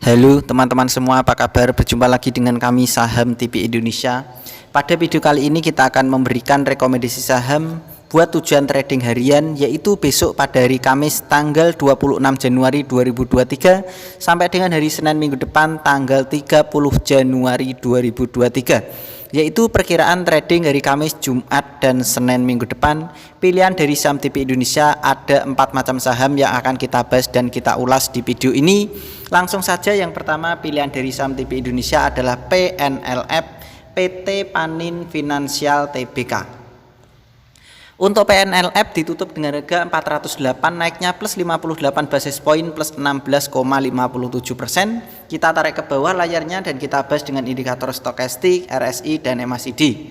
Halo teman-teman semua, apa kabar? Berjumpa lagi dengan kami Saham TV Indonesia. Pada video kali ini kita akan memberikan rekomendasi saham buat tujuan trading harian, yaitu besok pada hari Kamis tanggal 26 Januari 2023 sampai dengan hari Senin minggu depan tanggal 30 Januari 2023. Yaitu perkiraan trading hari Kamis, Jumat, dan Senin minggu depan. Pilihan dari Saham TV Indonesia ada 4 macam saham yang akan kita bahas dan kita ulas di video ini. Langsung saja, yang pertama pilihan dari Saham TV Indonesia adalah PNLF, PT Panin Finansial Tbk. Untuk PNLF ditutup dengan harga 408, naiknya plus 58 basis poin plus 16,57%. Kita tarik ke bawah layarnya dan kita bahas dengan indikator stokastik, RSI, dan MACD.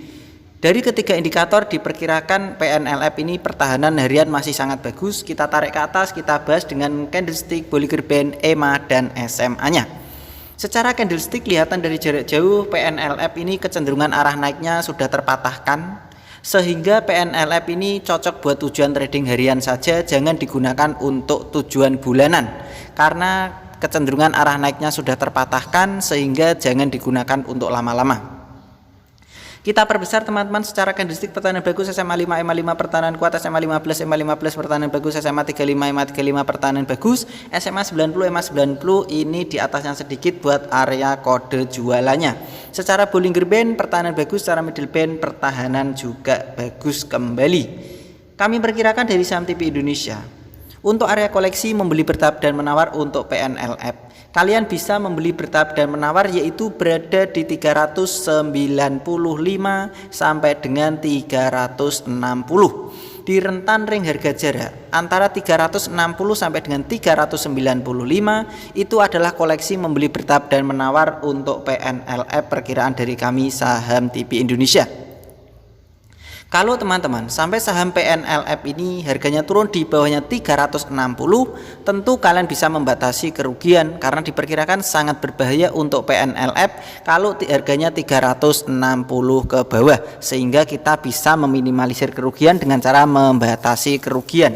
Dari ketiga indikator diperkirakan PNLF ini pertahanan harian masih sangat bagus. Kita tarik ke atas, kita bahas dengan candlestick, Bollinger Band, EMA, dan SMA-nya. Secara candlestick kelihatan dari jarak jauh PNLF ini kecenderungan arah naiknya sudah terpatahkan, sehingga PNLF ini cocok buat tujuan trading harian saja, jangan digunakan untuk tujuan bulanan karena kecenderungan arah naiknya sudah terpatahkan, sehingga jangan digunakan untuk lama-lama. Kita perbesar teman-teman, secara candlestick pertahanan bagus SMA 5, MA 5 pertahanan kuat, SMA 15, MA 15 pertahanan bagus, SMA 35, MA 35 pertahanan bagus, SMA 90, MA 90 ini di atasnya sedikit buat area kode jualannya. Secara Bollinger Band pertahanan bagus, secara middle band pertahanan juga bagus kembali. Kami perkirakan dari Saham TV Indonesia, untuk area koleksi membeli bertahap dan menawar untuk PNLF. Kalian bisa membeli bertahap dan menawar, yaitu berada di 395 sampai dengan 360. Di rentan ring harga jarak antara 360 sampai dengan 395 itu adalah koleksi membeli bertahap dan menawar untuk PNLF perkiraan dari kami Saham TV Indonesia. Kalau teman-teman sampai saham PNLF ini harganya turun di bawahnya 360, tentu kalian bisa membatasi kerugian karena diperkirakan sangat berbahaya untuk PNLF kalau harganya 360 ke bawah, sehingga kita bisa meminimalisir kerugian dengan cara membatasi kerugian.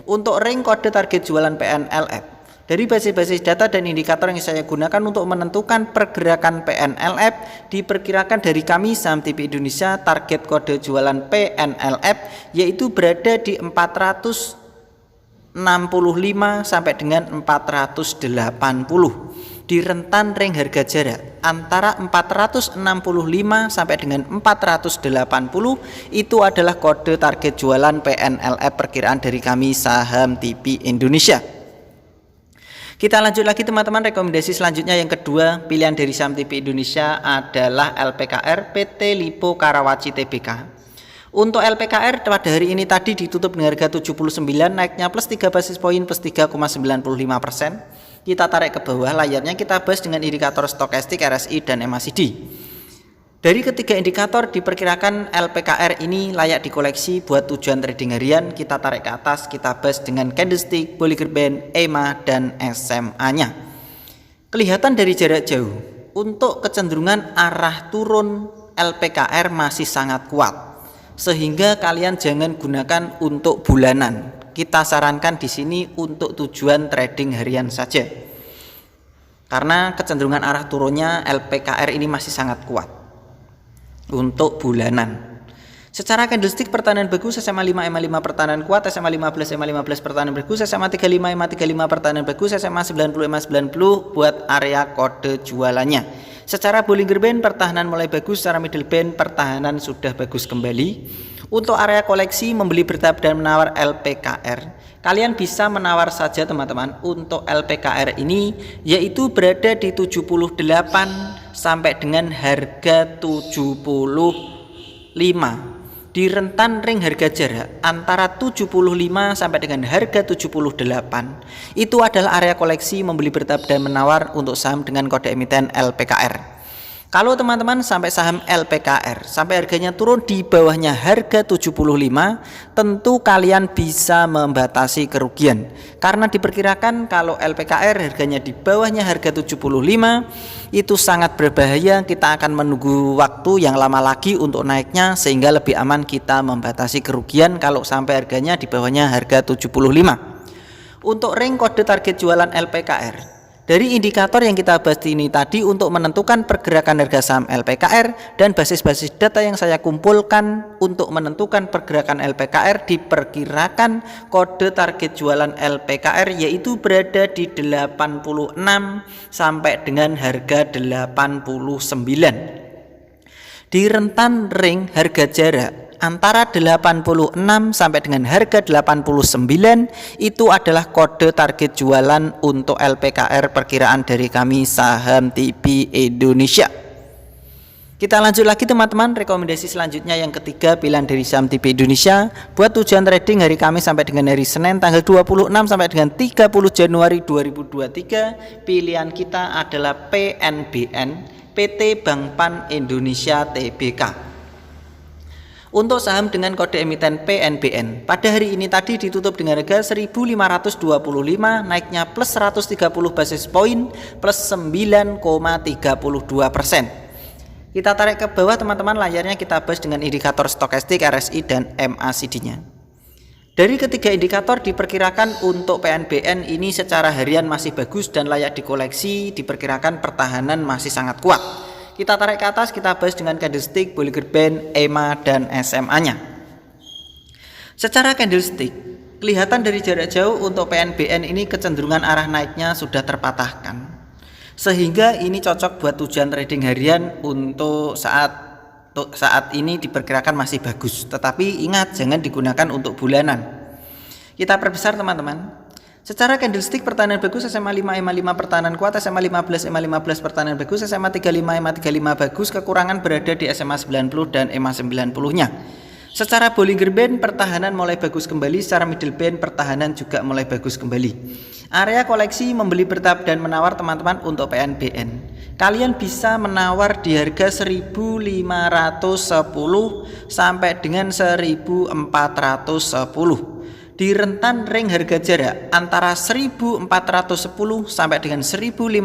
Untuk ring kode target jualan PNLF, dari basis-basis data dan indikator yang saya gunakan untuk menentukan pergerakan PNLF, diperkirakan dari kami Saham TV Indonesia target kode jualan PNLF yaitu berada di 465 sampai dengan 480. Di rentan ring harga jarak antara 465 sampai dengan 480 itu adalah kode target jualan PNLF perkiraan dari kami Saham TV Indonesia. Kita lanjut lagi teman-teman, rekomendasi selanjutnya yang kedua pilihan dari Saham TV Indonesia adalah LPKR PT Lipo Karawaci Tbk. Untuk LPKR pada hari ini tadi ditutup dengan harga 79, naiknya plus 3 basis poin plus 3,95%. Kita tarik ke bawah layarnya, kita bahas dengan indikator stokastik, RSI, dan MACD. Dari ketiga indikator diperkirakan LPKR ini layak dikoleksi buat tujuan trading harian. Kita tarik ke atas, kita bahas dengan candlestick, Bollinger Band, EMA, dan SMA-nya. Kelihatan dari jarak jauh untuk kecenderungan arah turun LPKR masih sangat kuat, sehingga kalian jangan gunakan untuk bulanan. Kita sarankan di sini untuk tujuan trading harian saja, karena kecenderungan arah turunnya LPKR ini masih sangat kuat. Untuk bulanan, secara candlestick pertahanan bagus, SMA 5, MA 5 pertahanan kuat, SMA 15, MA 15 pertahanan bagus, SMA 35, MA 35 pertahanan bagus, SMA 90, MA 90 buat area kode jualannya. Secara Bollinger Band pertahanan mulai bagus, secara middle band pertahanan sudah bagus kembali. Untuk area koleksi membeli bertahap dan menawar LPKR, kalian bisa menawar saja teman-teman untuk LPKR ini, yaitu berada di 78 sampai dengan harga 75. Di rentan ring harga jarak antara 75 sampai dengan harga 78 itu adalah area koleksi membeli bertahap dan menawar untuk saham dengan kode emiten LPKR. Kalau teman-teman sampai saham LPKR sampai harganya turun di bawahnya harga 75, tentu kalian bisa membatasi kerugian karena diperkirakan kalau LPKR harganya di bawahnya harga 75 itu sangat berbahaya. Kita akan menunggu waktu yang lama lagi untuk naiknya, sehingga lebih aman kita membatasi kerugian kalau sampai harganya di bawahnya harga 75. Untuk ring kode target jualan LPKR Dari indikator yang kita bahas ini tadi untuk menentukan pergerakan harga saham LPKR dan basis-basis data yang saya kumpulkan untuk menentukan pergerakan LPKR, diperkirakan kode target jualan LPKR yaitu berada di 86 sampai dengan harga 89. Di rentan ring harga jarak antara 86 sampai dengan harga 89 itu adalah kode target jualan untuk LPKR perkiraan dari kami saham TP Indonesia. Kita lanjut lagi teman-teman, rekomendasi selanjutnya yang ketiga pilihan dari saham TP Indonesia buat tujuan trading hari Kamis sampai dengan hari Senin tanggal 26 sampai dengan 30 Januari 2023. Pilihan kita adalah PNBN, PT Bank Pan Indonesia Tbk. Untuk saham dengan kode emiten PNBN pada hari ini tadi ditutup dengan harga 1.525, naiknya plus 130 basis poin plus 9,32%. Kita tarik ke bawah teman-teman, layarnya kita bahas dengan indikator stokastik, RSI dan MACD-nya. Dari ketiga indikator diperkirakan untuk PNBN ini secara harian masih bagus dan layak dikoleksi, diperkirakan pertahanan masih sangat kuat. Kita tarik ke atas, kita bahas dengan candlestick, Bollinger Band, EMA, dan SMA-nya. Secara candlestick, kelihatan dari jarak jauh untuk PNBN ini kecenderungan arah naiknya sudah terpatahkan. Sehingga ini cocok buat tujuan trading harian untuk saat ini diperkirakan masih bagus. Tetapi ingat, jangan digunakan untuk bulanan. Kita perbesar teman-teman. Secara candlestick pertahanan bagus, SMA 5 EMA 5 pertahanan kuat, SMA 15 EMA 15 pertahanan bagus, SMA 35 EMA 35 bagus, kekurangan berada di SMA 90 dan EMA 90-nya. Secara Bollinger Band pertahanan mulai bagus kembali, secara middle band pertahanan juga mulai bagus kembali. Area koleksi membeli bertahap dan menawar teman-teman untuk PNBN. Kalian bisa menawar di harga 1.510 sampai dengan 1.410. Di rentan ring harga jarak antara 1.410 sampai dengan 1.510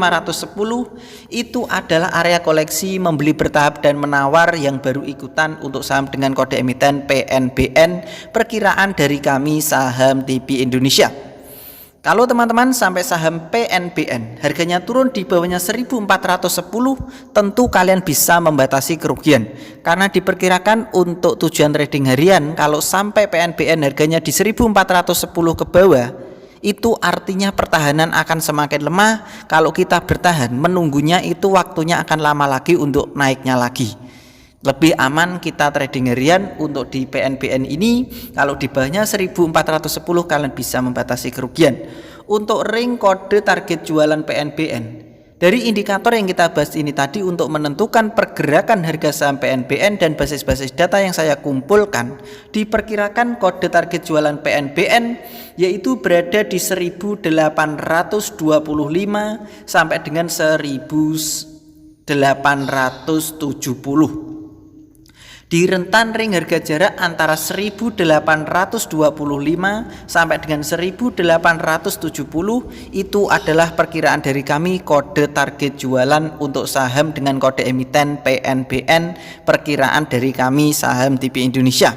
itu adalah area koleksi membeli bertahap dan menawar yang baru ikutan untuk saham dengan kode emiten PNBN perkiraan dari kami saham TP Indonesia. Kalau teman-teman sampai saham PNBN harganya turun di bawahnya 1.410, tentu kalian bisa membatasi kerugian. Karena diperkirakan untuk tujuan trading harian kalau sampai PNBN harganya di 1.410 ke bawah, itu artinya pertahanan akan semakin lemah. Kalau kita bertahan menunggunya itu waktunya akan lama lagi untuk naiknya lagi. Lebih aman kita trading harian untuk di PNBN ini. Kalau di bawahnya 1.410 kalian bisa membatasi kerugian. Untuk ring kode target jualan PNBN, dari indikator yang kita bahas ini tadi untuk menentukan pergerakan harga saham PNBN dan basis-basis data yang saya kumpulkan, diperkirakan kode target jualan PNBN yaitu berada di 1.825 sampai dengan 1.870. Di rentan ring harga jarak antara 1.825 sampai dengan 1.870 itu adalah perkiraan dari kami kode target jualan untuk saham dengan kode emiten PNBN perkiraan dari kami saham TP Indonesia.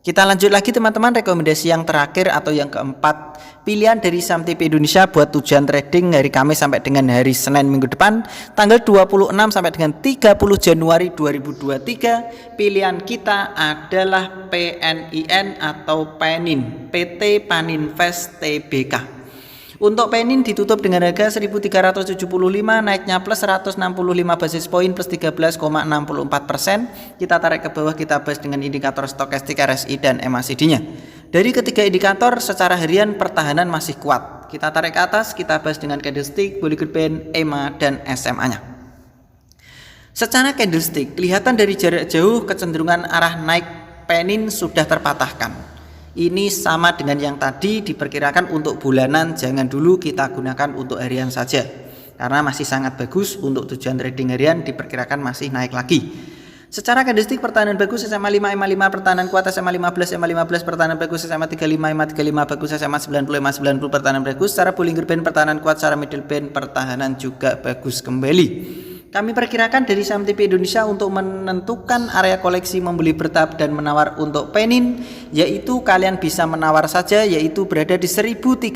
Kita lanjut lagi teman-teman, rekomendasi yang terakhir atau yang keempat pilihan dari saham TP Indonesia buat tujuan trading hari Kamis sampai dengan hari Senin minggu depan tanggal 26 sampai dengan 30 Januari 2023. Pilihan kita adalah PNIN atau Penin, PT Paninvest Tbk. Untuk Penin ditutup dengan harga 1.375, naiknya plus 165 basis poin plus 13,64%. Kita tarik ke bawah, kita bahas dengan indikator stokastik, RSI dan MACD-nya. Dari ketiga indikator secara harian pertahanan masih kuat. Kita tarik ke atas, kita bahas dengan candlestick, Bollinger Band, EMA dan SMA-nya. Secara candlestick kelihatan dari jarak jauh kecenderungan arah naik Penin sudah terpatahkan. Ini sama dengan yang tadi, diperkirakan untuk bulanan jangan dulu, kita gunakan untuk harian saja karena masih sangat bagus. Untuk tujuan trading harian diperkirakan masih naik lagi. Secara candlestick pertahanan bagus, SMA 5 EMA 5 pertahanan kuat, SMA 15 EMA 15 pertahanan bagus, SMA 35 EMA 35 bagus, SMA 90 EMA 90 pertahanan bagus. Secara Bollinger Band pertahanan kuat, secara middle band pertahanan juga bagus kembali. Kami perkirakan dari saham TV Indonesia untuk menentukan area koleksi membeli, bertahap dan menawar untuk penin, yaitu kalian bisa menawar saja, yaitu berada di 1320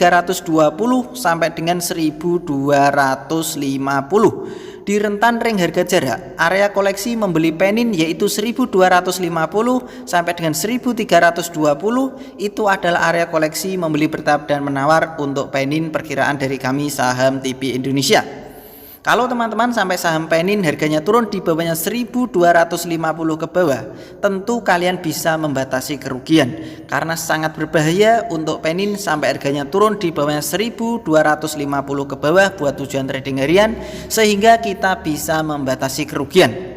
sampai dengan 1250 di rentan ring harga jarak. Area koleksi membeli penin yaitu 1250 sampai dengan 1320 itu adalah area koleksi membeli, bertahap dan menawar untuk penin perkiraan dari kami saham TV Indonesia. Kalau teman-teman sampai saham penin harganya turun di bawahnya 1250 ke bawah, tentu kalian bisa membatasi kerugian karena sangat berbahaya untuk penin sampai harganya turun di bawahnya 1250 ke bawah buat tujuan trading harian, sehingga kita bisa membatasi kerugian.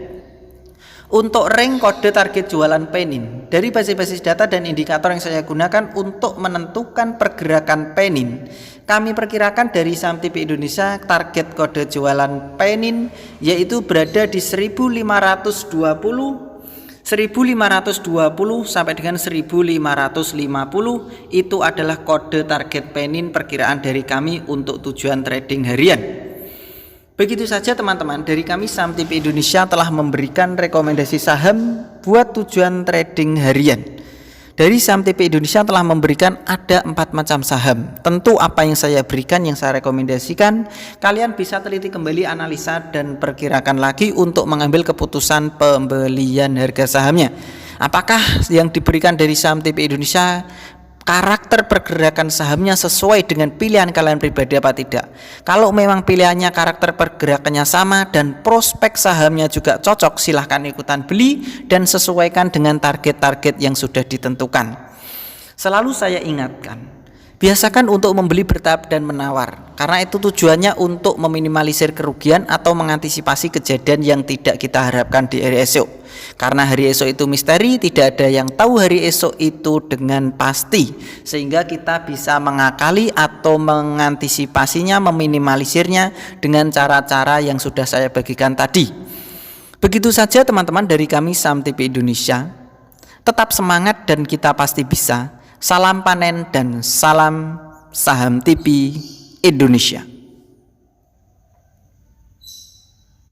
Untuk rank kode target jualan penin, dari basis-basis data dan indikator yang saya gunakan untuk menentukan pergerakan penin, kami perkirakan dari saham TV Indonesia target kode jualan penin yaitu berada di 1520 sampai dengan 1550. Itu adalah kode target penin perkiraan dari kami untuk tujuan trading harian. Begitu saja teman-teman, dari kami saham TV Indonesia telah memberikan rekomendasi saham buat tujuan trading harian. Dari saham TV Indonesia telah memberikan ada 4 macam saham. Tentu apa yang saya berikan, yang saya rekomendasikan, kalian bisa teliti kembali, analisa dan perkirakan lagi untuk mengambil keputusan pembelian harga sahamnya. Apakah yang diberikan dari saham TV Indonesia karakter pergerakan sahamnya sesuai dengan pilihan kalian pribadi apa tidak? Kalau memang pilihannya karakter pergerakannya sama dan prospek sahamnya juga cocok, silahkan ikutan beli dan sesuaikan dengan target-target yang sudah ditentukan. Selalu saya ingatkan, biasakan untuk membeli, bertahap dan menawar, karena itu tujuannya untuk meminimalisir kerugian atau mengantisipasi kejadian yang tidak kita harapkan di hari esok. Karena hari esok itu misteri, tidak ada yang tahu hari esok itu dengan pasti, sehingga kita bisa mengakali atau mengantisipasinya, meminimalisirnya dengan cara-cara yang sudah saya bagikan tadi. Begitu saja teman-teman dari kami saham TV Indonesia. Tetap semangat dan kita pasti bisa. Salam panen dan salam saham TV Indonesia.